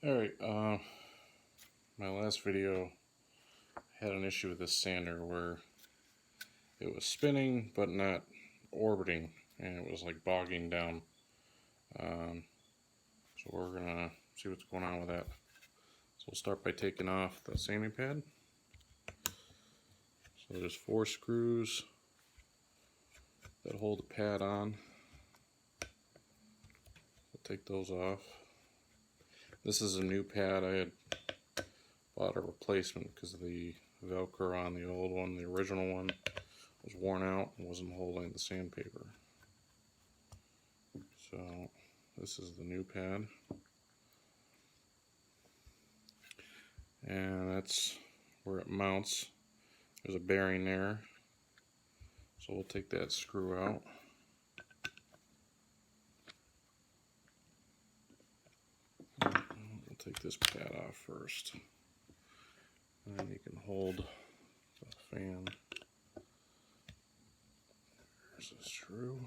Alright, my last video had an issue with this sander where it was spinning but not orbiting, and it was like bogging down. So we're gonna see what's going on with that. So we'll start by taking off the sanding pad. So there's 4 screws that hold the pad on. We'll take those off. This is a new pad. I had bought a replacement because the Velcro on the old one, the original one, was worn out and wasn't holding the sandpaper. So this is the new pad, and that's where it mounts. There's a bearing there, so we'll take that screw out. We'll take this pad off first, and then you can hold the fan. There's a screw.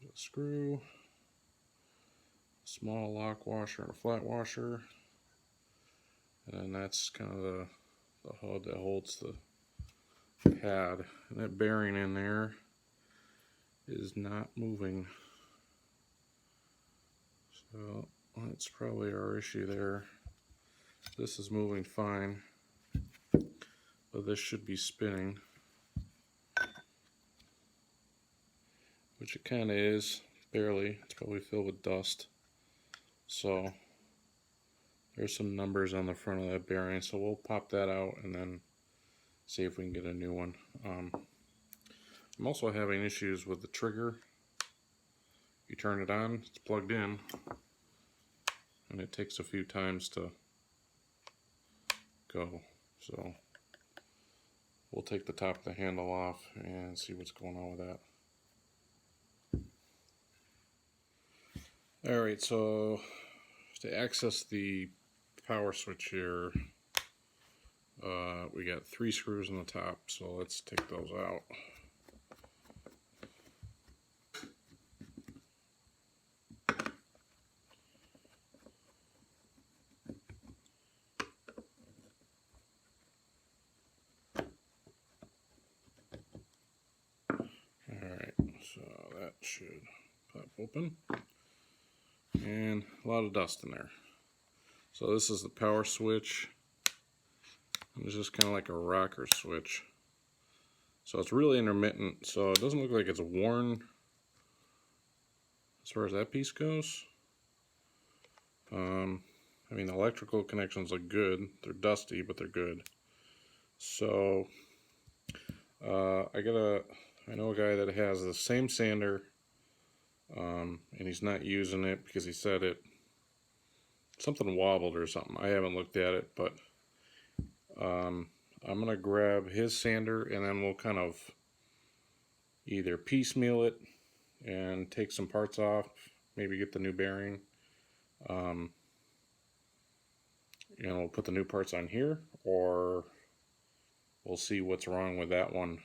There's a screw, a small lock washer and a flat washer, and then that's kind of the HUD that holds the pad. And that bearing in there is not moving, so that's probably our issue there. This is moving fine, but this should be spinning, which it kind of is, barely. It's probably filled with dust. So there's some numbers on the front of that bearing, so we'll pop that out and then see if we can get a new one. I'm also having issues with the trigger. You turn it on, it's plugged in, and it takes a few times to go. So we'll take the top of the handle off and see what's going on with that. Alright, so to access the power switch here, we got 3 screws on the top, so let's take those out. Alright, so that should pop open, and a lot of dust in there. So this is the power switch. It's just kind of like a rocker switch. So it's really intermittent, so it doesn't look like it's worn as far as that piece goes. I mean, the electrical connections look good. They're dusty, but they're good. So I know a guy that has the same sander, and he's not using it because he said something wobbled or something. I haven't looked at it, but I'm going to grab his sander, and then we'll kind of either piecemeal it and take some parts off, maybe get the new bearing, and we'll put the new parts on here, or we'll see what's wrong with that one,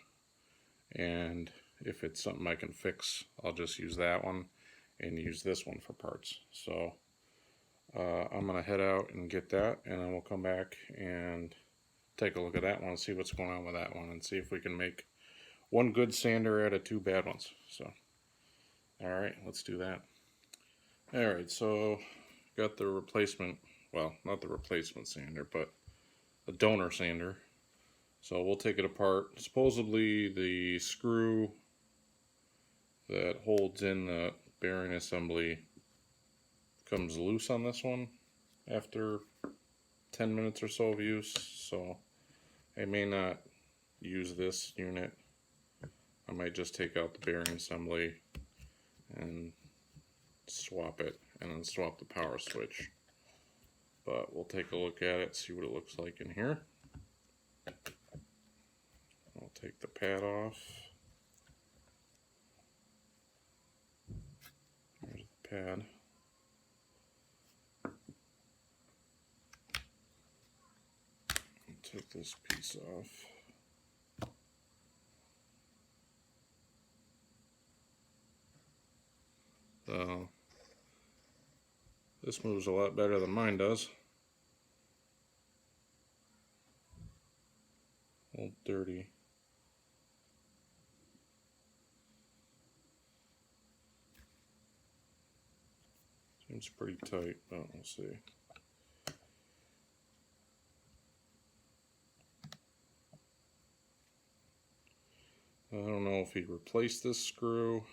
and if it's something I can fix, I'll just use that one and use this one for parts. So I'm going to head out and get that, and then we'll come back and take a look at that one, see what's going on with that one, and see if we can make one good sander out of 2 bad ones. So, alright, let's do that. Alright, so got the replacement, well, not the replacement sander, but a donor sander. So we'll take it apart. Supposedly the screw that holds in the bearing assembly comes loose on this one after 10 minutes or so of use, so I may not use this unit. I might just take out the bearing assembly and swap it, and then swap the power switch. But we'll take a look at it, see what it looks like in here. I'll take the pad off. There's the pad. Take this piece off. So this moves a lot better than mine does. Old dirty. Seems pretty tight, but we'll see. I don't know if he replaced this screw.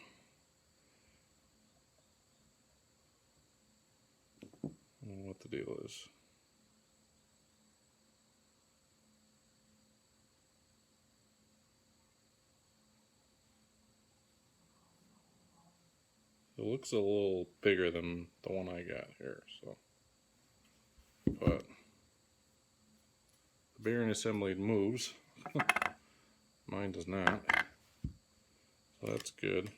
I don't know what the deal is. It looks a little bigger than the one I got here, so. But the bearing assembly moves. Mine does not. So that's good.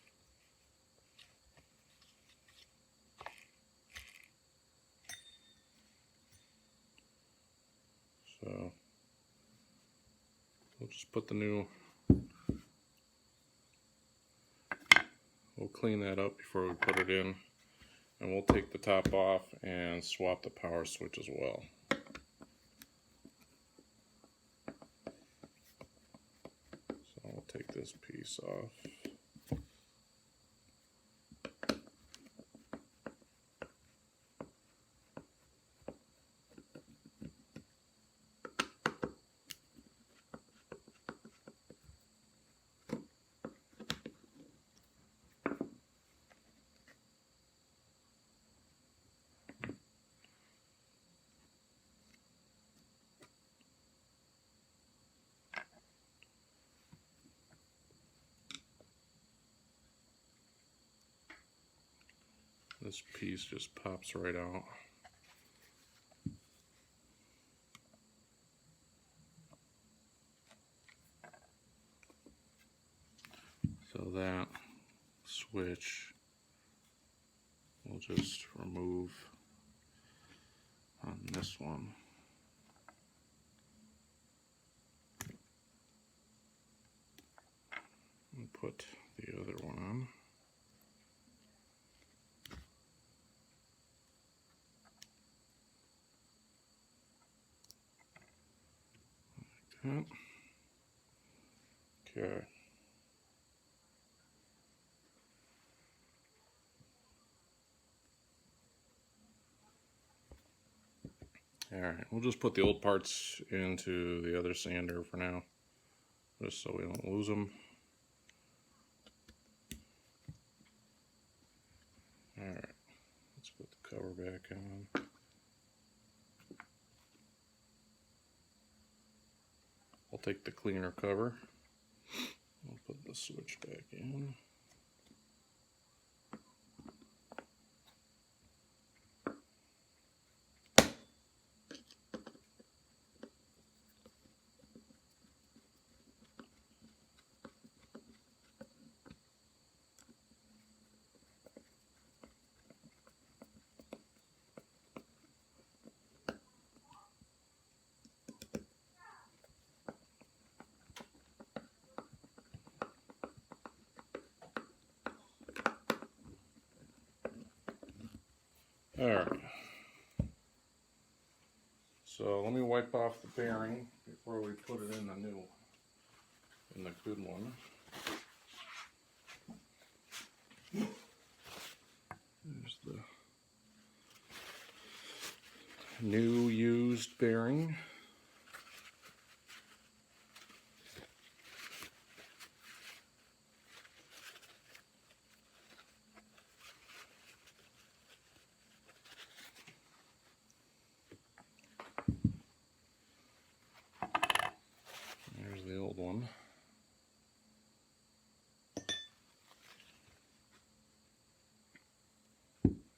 So we'll just put the new, we'll clean that up before we put it in, and we'll take the top off and swap the power switch as well. So I'll take this piece off. This piece just pops right out. So that switch we'll just remove on this one. And put the other one on. Like that. Okay. Alright, we'll just put the old parts into the other sander for now, just so we don't lose them. Alright, let's put the cover back on. I'll take the cleaner cover. I'll put the switch back in. Alright, so let me wipe off the bearing before we put it in the good one. There's the new used bearing. There's the old one.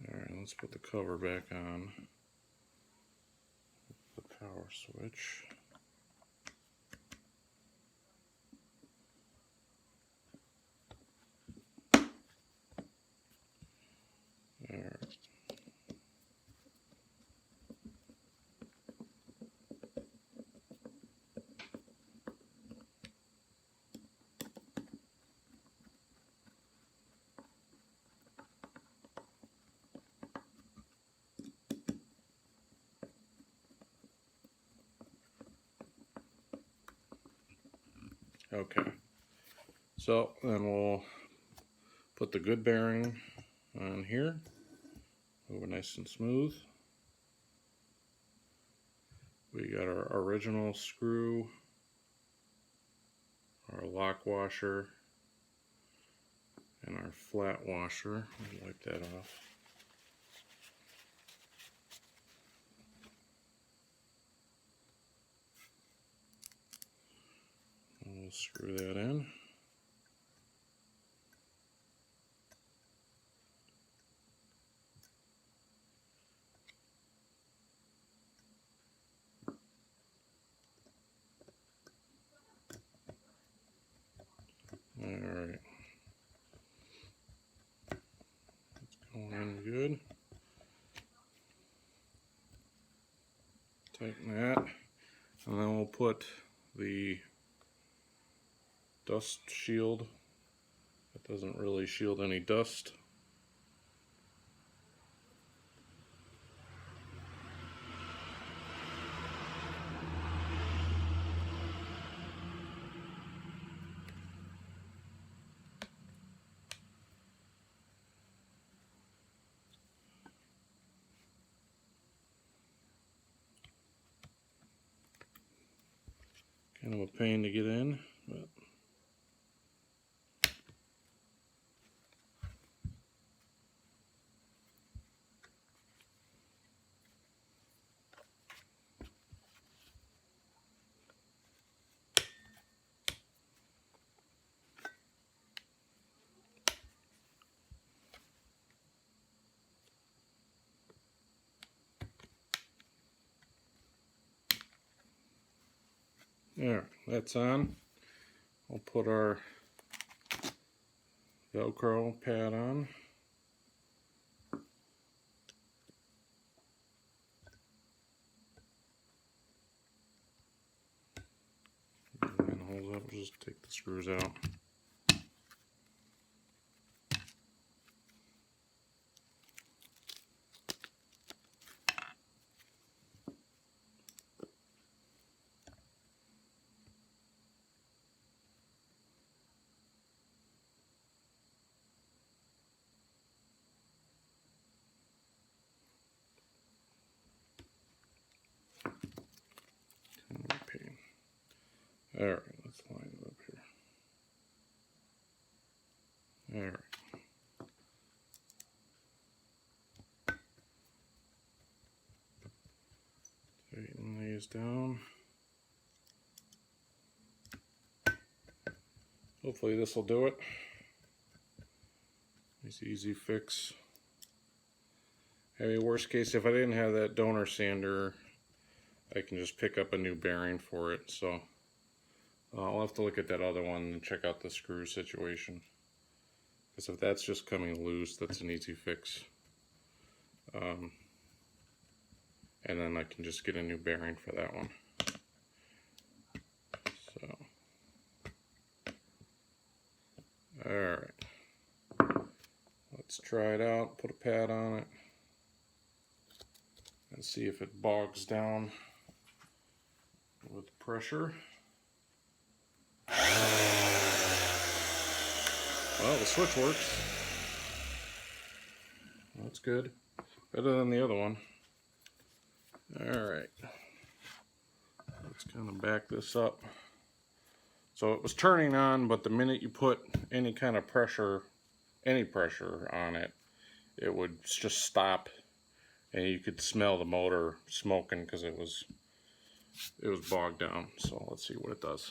Alright, let's put the cover back on. The power switch. Alright. Okay, so then we'll put the good bearing on here, move it nice and smooth. We got our original screw, our lock washer, and our flat washer. I'll wipe that off. We'll screw that in. Alright. It's going in good. Tighten that. And then we'll put the dust shield. It doesn't really shield any dust. Kind of a pain to get in, but there, that's on. We'll put our Velcro pad on. And then hold up, just take the screws out. Alright, let's line it up here. Alright. Tighten these down. Hopefully this will do it. Nice easy fix. I mean, worst case, if I didn't have that donor sander, I can just pick up a new bearing for it. So I'll have to look at that other one and check out the screw situation. Because if that's just coming loose, that's an easy fix. And then I can just get a new bearing for that one. So, alright. Let's try it out, put a pad on it, and see if it bogs down with pressure. Well, the switch works. That's good. Better than the other one. Alright. Let's kind of back this up. So it was turning on, but the minute you put any kind of pressure, any pressure on it, it would just stop, and you could smell the motor smoking because it was bogged down. So let's see what it does.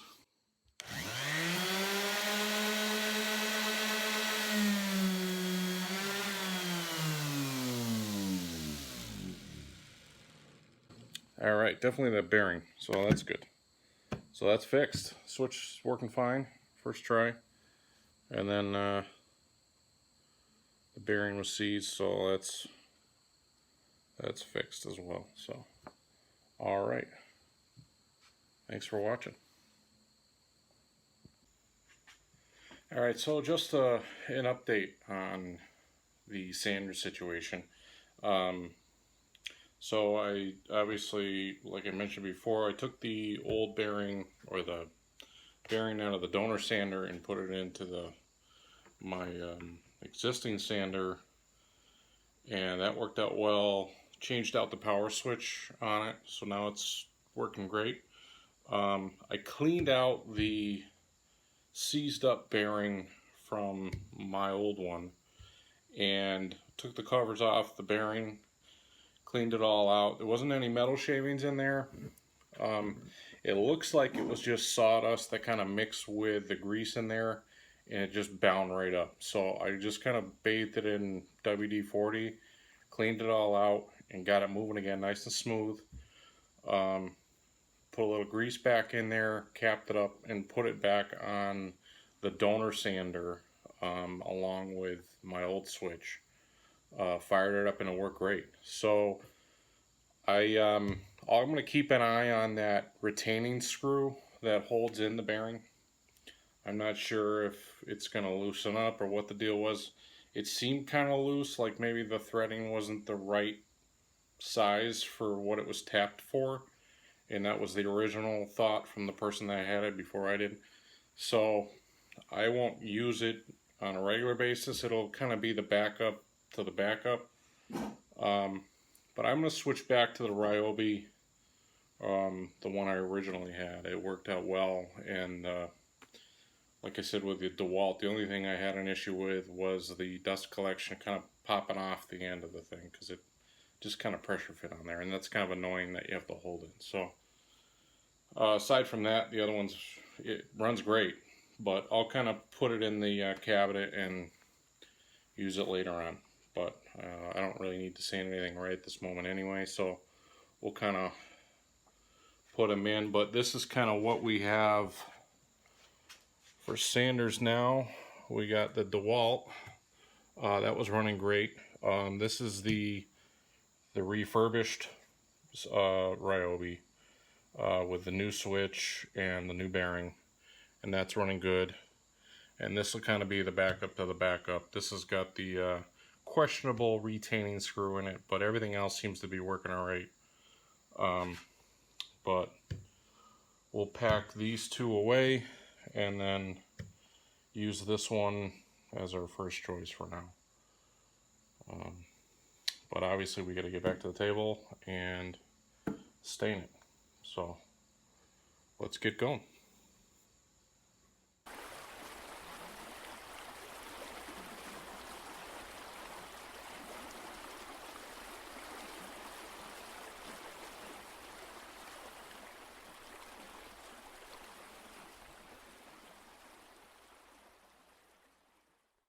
Alright, definitely that bearing, so that's good. So that's fixed. Switch is working fine, first try. And then the bearing was seized, so that's fixed as well. So, alright. Thanks for watching. Alright, so just an update on the sander situation. So I obviously, like I mentioned before, I took the old bearing, or the bearing out of the donor sander and put it into my existing sander, and that worked out well. Changed out the power switch on it, so now it's working great. I cleaned out the seized up bearing from my old one and took the covers off the bearing, cleaned it all out. There wasn't any metal shavings in there. It looks like it was just sawdust that kind of mixed with the grease in there, and it just bound right up. So I just kind of bathed it in WD-40, cleaned it all out, and got it moving again nice and smooth. Put a little grease back in there, capped it up, and put it back on the donor sander along with my old switch. Fired it up and it worked great. So I'm going to keep an eye on that retaining screw that holds in the bearing. I'm not sure if it's going to loosen up or what the deal was. It seemed kind of loose, like maybe the threading wasn't the right size for what it was tapped for, and that was the original thought from the person that had it before I did. So I won't use it on a regular basis. It'll kind of be the backup to the backup. But I'm going to switch back to the Ryobi, the one I originally had. It worked out well, and like I said with the DeWalt, the only thing I had an issue with was the dust collection kind of popping off the end of the thing, because it just kind of pressure fit on there, and that's kind of annoying that you have to hold it. So aside from that, the other ones, it runs great, but I'll kind of put it in the cabinet and use it later on. But I don't really need to sand anything right at this moment anyway, so we'll kind of put them in. But this is kind of what we have for sanders now. We got the DeWalt, that was running great. This is the refurbished Ryobi with the new switch and the new bearing, and that's running good. And this will kind of be the backup to the backup. This has got the questionable retaining screw in it, but everything else seems to be working all right. But we'll pack these two away and then use this one as our first choice for now. But obviously we got to get back to the table and stain it. So let's get going.